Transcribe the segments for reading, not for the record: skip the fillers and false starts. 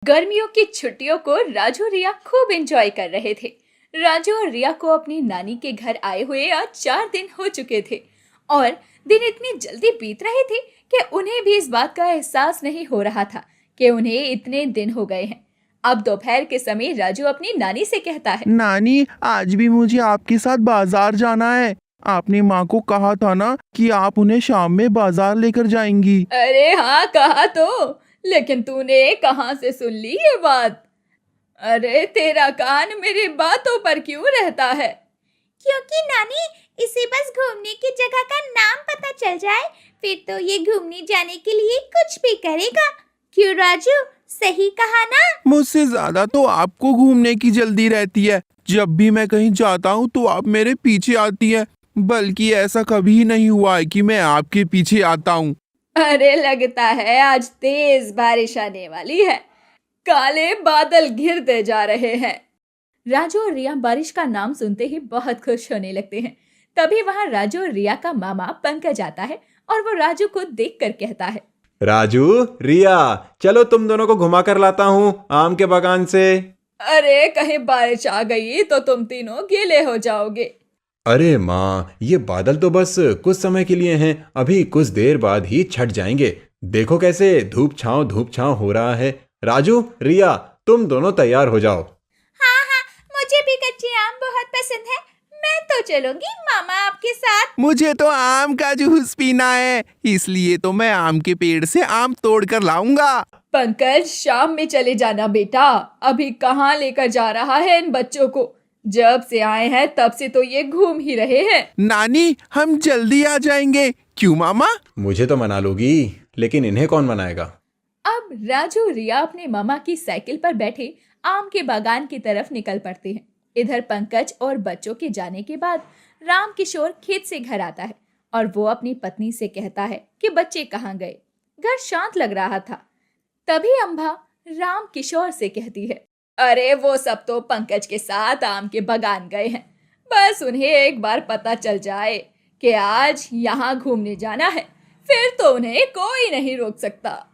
गर्मियों की छुट्टियों को राजू और रिया खूब एंजॉय कर रहे थे। राजू और रिया को अपनी नानी के घर आए हुए आज 4 दिन हो चुके थे और दिन इतनी जल्दी बीत रहे थे कि उन्हें भी इस बात का एहसास नहीं हो रहा था कि उन्हें इतने दिन हो गए हैं। अब दोपहर के समय राजू अपनी नानी से कहता है, नानी, आज भी मुझे आपके साथ बाजार जाना है। आपने माँ को कहा था ना कि आप उन्हें शाम में बाजार लेकर जाएंगी। अरे हाँ कहा तो, लेकिन तूने कहाँ से सुन ली ये बात? अरे तेरा कान मेरी बातों पर क्यों रहता है? क्योंकि नानी, इसे बस घूमने की जगह का नाम पता चल जाए फिर तो ये घूमने जाने के लिए कुछ भी करेगा। क्यों राजू, सही कहा ना? मुझसे ज्यादा तो आपको घूमने की जल्दी रहती है। जब भी मैं कहीं जाता हूँ तो आप मेरे पीछे आती हैं, बल्कि ऐसा कभी नहीं हुआ है कि मैं आपके पीछे आता हूँ। अरे लगता है आज तेज बारिश आने वाली है। काले बादल घिरते जा रहे हैं। राजू और रिया बारिश का नाम सुनते ही बहुत खुश होने लगते हैं। तभी वहां राजू और रिया का मामा पंकज आता है और वो राजू को देखकर कहता है, राजू, रिया, चलो तुम दोनों को घुमा कर लाता हूँ आम के बागान से। अरे कहीं बारिश आ गई तो तुम तीनों गीले हो जाओगे। अरे माँ, ये बादल तो बस कुछ समय के लिए हैं, अभी कुछ देर बाद ही छट जाएंगे। देखो कैसे धूप छांव हो रहा है। राजू, रिया, तुम दोनों तैयार हो जाओ। हाँ हाँ, मुझे भी कच्चे आम बहुत पसंद है। मैं तो चलूंगी मामा आपके साथ। मुझे तो आम का जूस पीना है, इसलिए तो मैं आम के पेड़ से आम तोड़ कर लाऊंगा। पंकज, शाम में चले जाना बेटा। अभी कहाँ लेकर जा रहा है इन बच्चों को? जब से आए हैं तब से तो ये घूम ही रहे हैं। नानी, हम जल्दी आ जाएंगे। क्यों मामा? मुझे तो मना लोगी, लेकिन इन्हें कौन मनाएगा? अब राजू रिया अपने मामा की साइकिल पर बैठे आम के बागान की तरफ निकल पड़ते हैं। इधर पंकज और बच्चों के जाने के बाद राम किशोर खेत से घर आता है और वो अपनी पत्नी से कहता है कि बच्चे कहाँ गए। घर शांत लग रहा था। तभी अम्भा राम किशोर से कहती है, अरे वो सब तो पंकज के साथ आम के बागान गए हैं। बस उन्हें एक बार पता चल जाए कि आज यहाँ घूमने जाना है, फिर तो उन्हें कोई नहीं रोक सकता।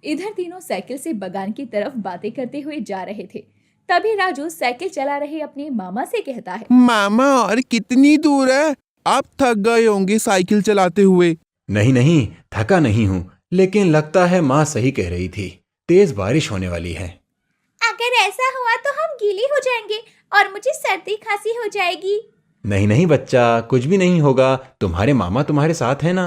इधर तीनों साइकिल से बागान की तरफ बातें करते हुए जा रहे थे। तभी राजू साइकिल चला रहे अपने मामा से कहता है, मामा, और कितनी दूर है? आप थक गए होंगे साइकिल चलाते हुए। नहीं नहीं, थका नहीं हूँ, लेकिन लगता है माँ सही कह रही थी, तेज बारिश होने वाली है। अगर ऐसा हुआ तो हम गीले हो जाएंगे और मुझे सर्दी खांसी हो जाएगी। नहीं नहीं बच्चा, कुछ भी नहीं होगा, तुम्हारे मामा तुम्हारे साथ है ना।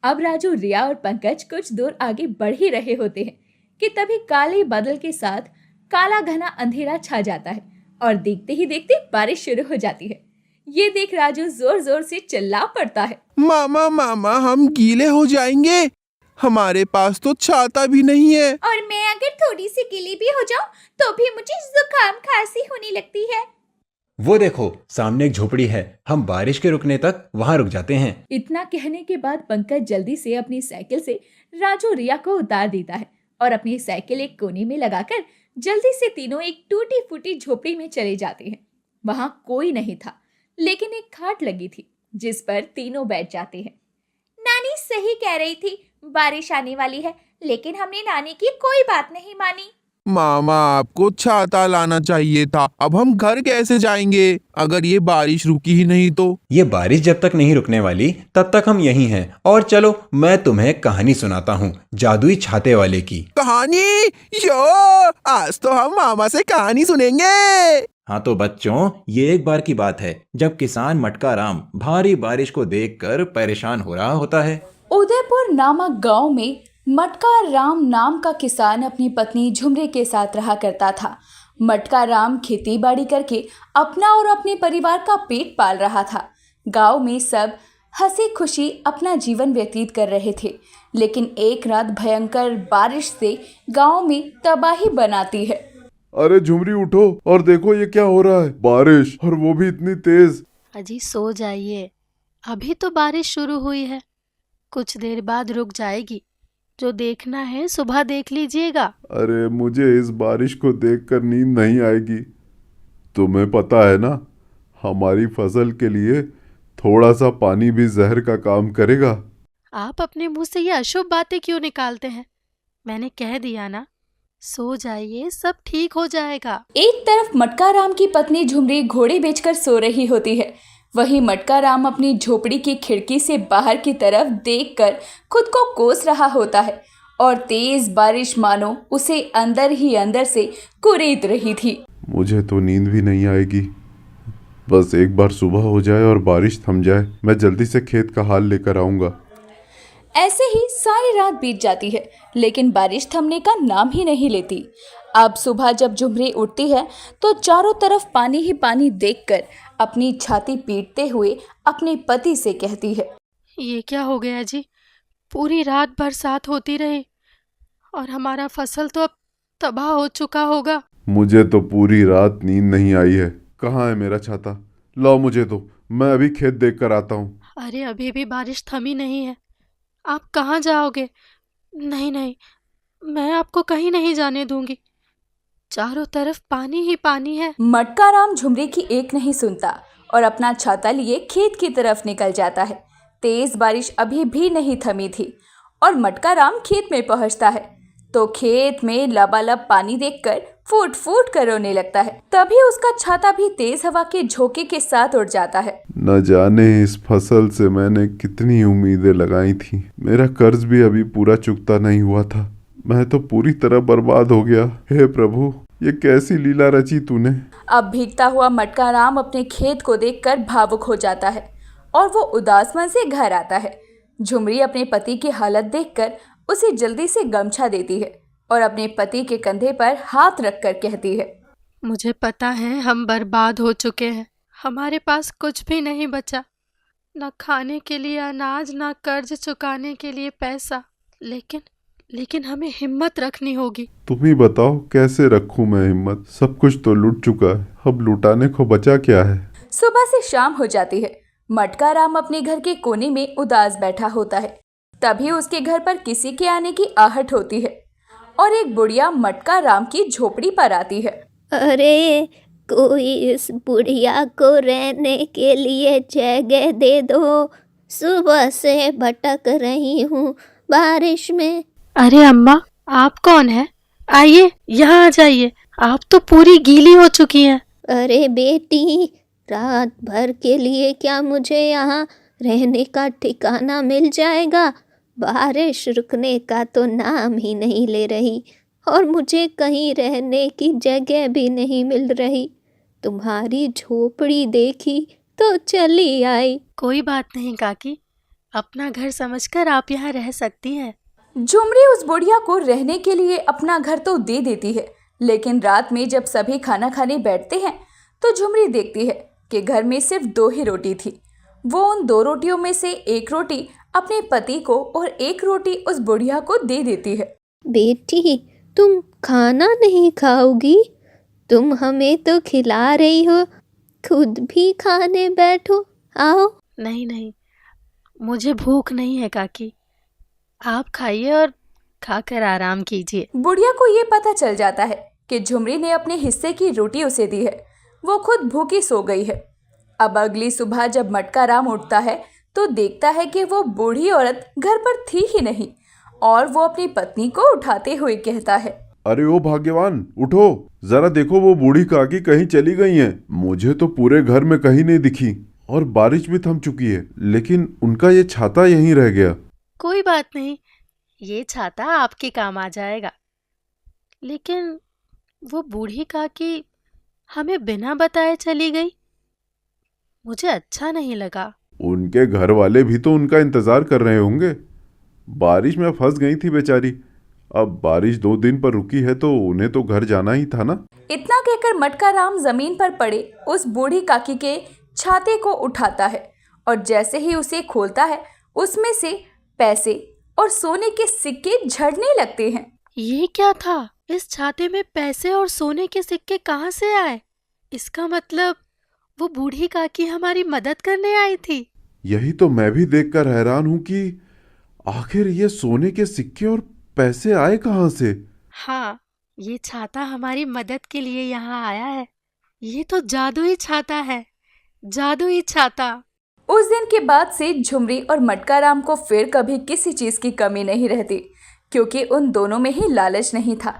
अब राजू, रिया और पंकज कुछ दूर आगे बढ़ ही रहे होते हैं कि तभी काले बादल के साथ काला घना अंधेरा छा जाता है और देखते ही देखते बारिश शुरू हो जाती है। ये देख राजू जोर जोर से चिल्ला पड़ता है, मामा मामा, हम गीले हो जाएंगे। हमारे पास तो छाता भी नहीं है। और मैं अगर थोड़ी सी गीली भी हो जाऊं तो भी मुझे जुकाम खांसी होने लगती है। वो देखो, सामने एक झोपड़ी है, हम बारिश के रुकने तक वहां रुक जाते हैं। इतना कहने के बाद पंकज जल्दी से अपनी साइकिल से राजू रिया को उतार देता है और अपनी साइकिल एक कोने में लगाकर जल्दी से तीनों एक टूटी फूटी झोपड़ी में चले जाते हैं। वहां कोई नहीं था, लेकिन एक खाट लगी थी जिस पर तीनों बैठ जाते हैं। नानी सही कह रही थी, बारिश आने वाली है, लेकिन हमने नानी की कोई बात नहीं मानी। मामा, आपको छाता लाना चाहिए था। अब हम घर कैसे जाएंगे अगर ये बारिश रुकी ही नहीं तो? ये बारिश जब तक नहीं रुकने वाली तब तक हम यहीं हैं। और चलो, मैं तुम्हें कहानी सुनाता हूँ, जादुई छाते वाले की। कहानी? यो, आज तो हम मामा से कहानी सुनेंगे। हाँ तो बच्चों, ये एक बार की बात है जब किसान मटका राम भारी बारिश को देखकर परेशान हो रहा होता है। उदयपुर नामक गांव में मटका राम नाम का किसान अपनी पत्नी झुमरे के साथ रहा करता था। मटका राम खेती बाड़ी करके अपना और अपने परिवार का पेट पाल रहा था। गांव में सब हंसी खुशी अपना जीवन व्यतीत कर रहे थे, लेकिन एक रात भयंकर बारिश से गांव में तबाही बनाती है। अरे झुमरी, उठो और देखो ये क्या हो रहा है। बारिश, और वो भी इतनी तेज। अजी सो जाइए, अभी तो बारिश शुरू हुई है, कुछ देर बाद रुक जाएगी। जो देखना है सुबह देख लीजिएगा। अरे मुझे इस बारिश को देखकर नींद नहीं आएगी। तुम्हें पता है ना, हमारी फसल के लिए थोड़ा सा पानी भी जहर का काम करेगा। आप अपने मुंह से ये अशुभ बातें क्यों निकालते हैं? मैंने कह दिया ना, सो जाइए, सब ठीक हो जाएगा। एक तरफ मटका राम की पत्नी झुमरी घोड़े बेचकर सो रही होती है, वहीं मटका राम अपनी झोपड़ी की खिड़की से बाहर की तरफ देखकर खुद को कोस रहा होता है और तेज बारिश मानो उसे अंदर ही अंदर से कुरेद रही थी। मुझे तो नींद भी नहीं आएगी। बस एक बार सुबह हो जाए और बारिश थम जाए, मैं जल्दी से खेत का हाल लेकर आऊंगा। ऐसे ही सारी रात बीत जाती है, लेकिन बारिश थमने का नाम ही नहीं लेती। अब सुबह जब झुमरी उठती है तो चारों तरफ पानी ही पानी देखकर अपनी छाती पीटते हुए अपने पति से कहती है, ये क्या हो गया जी? पूरी रात बरसात होती रही और हमारा फसल तो अब तबाह हो चुका होगा। मुझे तो पूरी रात नींद नहीं आई है। कहाँ है मेरा छाता? लाओ मुझे तो, मैं अभी खेत देख कर आता हूँ। अरे अभी भी बारिश थमी नहीं है, आप कहाँ जाओगे? नहीं नहीं, मैं आपको कहीं नहीं जाने दूंगी। चारों तरफ पानी ही पानी है। मटका राम झुमरी की एक नहीं सुनता और अपना छाता लिए खेत की तरफ निकल जाता है। तेज बारिश अभी भी नहीं थमी थी और मटका राम खेत में पहुंचता है तो खेत में लबालब पानी देखकर फूट फूट कर रोने लगता है। तभी उसका छाता भी तेज हवा के झोंके के साथ उड़ जाता है। न जाने इस फसल से मैंने कितनी उम्मीदें लगाई थी। मेरा कर्ज भी अभी पूरा चुकता नहीं हुआ था। मैं तो पूरी तरह बर्बाद हो गया। हे प्रभु, ये कैसी लीला रची तूने। अब भीगता हुआ मटका राम अपने खेत को देखकर भावुक हो जाता है और वो उदास मन से घर आता है। झुमरी अपने पति की हालत देखकर उसे जल्दी से गमछा देती है और अपने पति के कंधे पर हाथ रखकर कहती है, मुझे पता है हम बर्बाद हो चुके हैं। हमारे पास कुछ भी नहीं बचा, ना खाने के लिए अनाज, ना कर्ज चुकाने के लिए पैसा। लेकिन हमें हिम्मत रखनी होगी। तुम ही बताओ कैसे रखूं मैं हिम्मत। सब कुछ तो लूट चुका है, अब लुटाने को बचा क्या है। सुबह से शाम हो जाती है। मटका राम अपने घर के कोने में उदास बैठा होता है। तभी उसके घर पर किसी के आने की आहट होती है और एक बुढ़िया मटका राम की झोपड़ी पर आती है। अरे, कोई इस बुढ़िया को रहने के लिए जगह दे दो। सुबह से भटक रही हूँ बारिश में। अरे अम्मा, आप कौन है? आइए यहाँ आ जाइए, आप तो पूरी गीली हो चुकी हैं। अरे बेटी, रात भर के लिए क्या मुझे यहाँ रहने का ठिकाना मिल जाएगा? बारिश रुकने का तो नाम ही नहीं ले रही और मुझे कहीं रहने की जगह भी नहीं मिल रही। तुम्हारी झोपड़ी देखी तो चली आई। कोई बात नहीं काकी, अपना घर समझकर आप यहाँ रह सकती हैं। झुमरी उस बुढ़िया को रहने के लिए अपना घर तो दे देती है, लेकिन रात में जब सभी खाना खाने बैठते हैं तो झुमरी देखती है कि घर में सिर्फ 2 ही रोटी थी। वो उन 2 रोटियों में से एक रोटी अपने पति को और एक रोटी उस बुढ़िया को दे देती है। बेटी, तुम खाना नहीं खाओगी? तुम हमें तो खिला रही हो, खुद भी खाने बैठो। आओ। नहीं, मुझे भूख नहीं है काकी, आप खाइए और खाकर आराम कीजिए। बुढ़िया को ये पता चल जाता है कि झुमरी ने अपने हिस्से की रोटी उसे दी है। वो खुद भूखी सो गई है। अब अगली सुबह जब मटका राम उठता है तो देखता है कि वो बूढ़ी औरत घर पर थी ही नहीं और वो अपनी पत्नी को उठाते हुए कहता है, अरे ओ भाग्यवान, उठो, जरा देखो वो बूढ़ी काकी कहीं चली गई हैं। मुझे तो पूरे घर में कहीं नहीं दिखी और बारिश भी थम चुकी है, लेकिन उनका ये छाता यहीं रह गया। कोई बात नहीं, ये छाता आपके काम आ जाएगा। लेकिन वो बूढ़ी काकी हमें बिना बताए चली गई, मुझे अच्छा नहीं लगा। उनके घर वाले भी तो उनका इंतजार कर रहे होंगे। बारिश में फंस गई थी बेचारी। अब बारिश 2 दिन पर रुकी है तो उन्हें तो घर जाना ही था ना। इतना कहकर मटका राम जमीन पर पड़े उस बूढ़ी काकी के छाते को उठाता है और जैसे ही उसे खोलता है उसमें से पैसे और सोने के सिक्के झड़ने लगते हैं। ये क्या था? इस छाते में पैसे और सोने के सिक्के कहाँ से आए? इसका मतलब वो बूढ़ी काकी हमारी मदद करने आई थी। यही तो मैं भी देखकर हैरान हूँ कि आखिर ये सोने के सिक्के और पैसे आए कहाँ से। हाँ, ये छाता हमारी मदद के लिए यहाँ आया है। ये तो जादुई छाता है, जादुई छाता। उस दिन के बाद से झुमरी और मटका राम को फिर कभी किसी चीज की कमी नहीं रहती, क्योंकि उन दोनों में ही लालच नहीं था।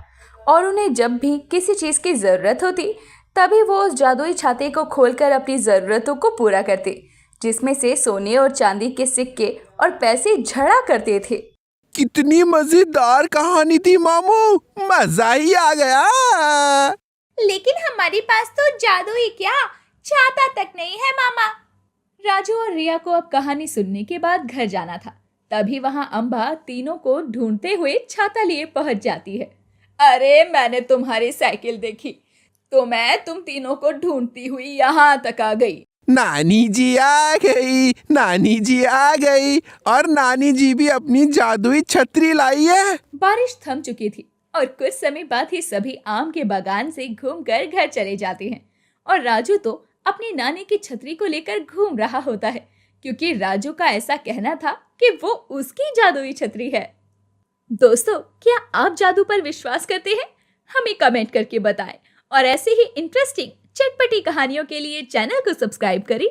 और उन्हें जब भी किसी चीज की जरूरत होती तभी वो उस जादुई छाते को खोलकर अपनी जरूरतों को पूरा करते, जिसमें से सोने और चांदी के सिक्के और पैसे झड़ा करते थे। कितनी मजेदार कहानी थी मामू, मजा ही आ गया। लेकिन हमारे पास तो जादू ही क्या, छाता तक नहीं है मामा। राजू और रिया को अब कहानी सुनने के बाद घर जाना था। तभी वहां अम्बा तीनों को ढूंढते हुए छाता लिए पहुंच जाती है। अरे मैंने तुम्हारी साइकिल देखी तो मैं तुम तीनों को ढूंढती हुई यहाँ तक आ गई। नानी जी आ गई, नानी जी आ गई, और नानी जी भी अपनी जादुई छतरी लाई है। बारिश थम चुकी थी और कुछ समय बाद ही सभी आम के बागान से घूमकर घर चले जाते हैं और राजू तो अपनी नानी की छतरी को लेकर घूम रहा होता है, क्योंकि राजू का ऐसा कहना था कि वो उसकी जादुई छतरी है। दोस्तों, क्या आप जादू पर विश्वास करते हैं? हमें कमेंट करके बताएं और ऐसे ही इंटरेस्टिंग चटपटी कहानियों के लिए चैनल को सब्सक्राइब करें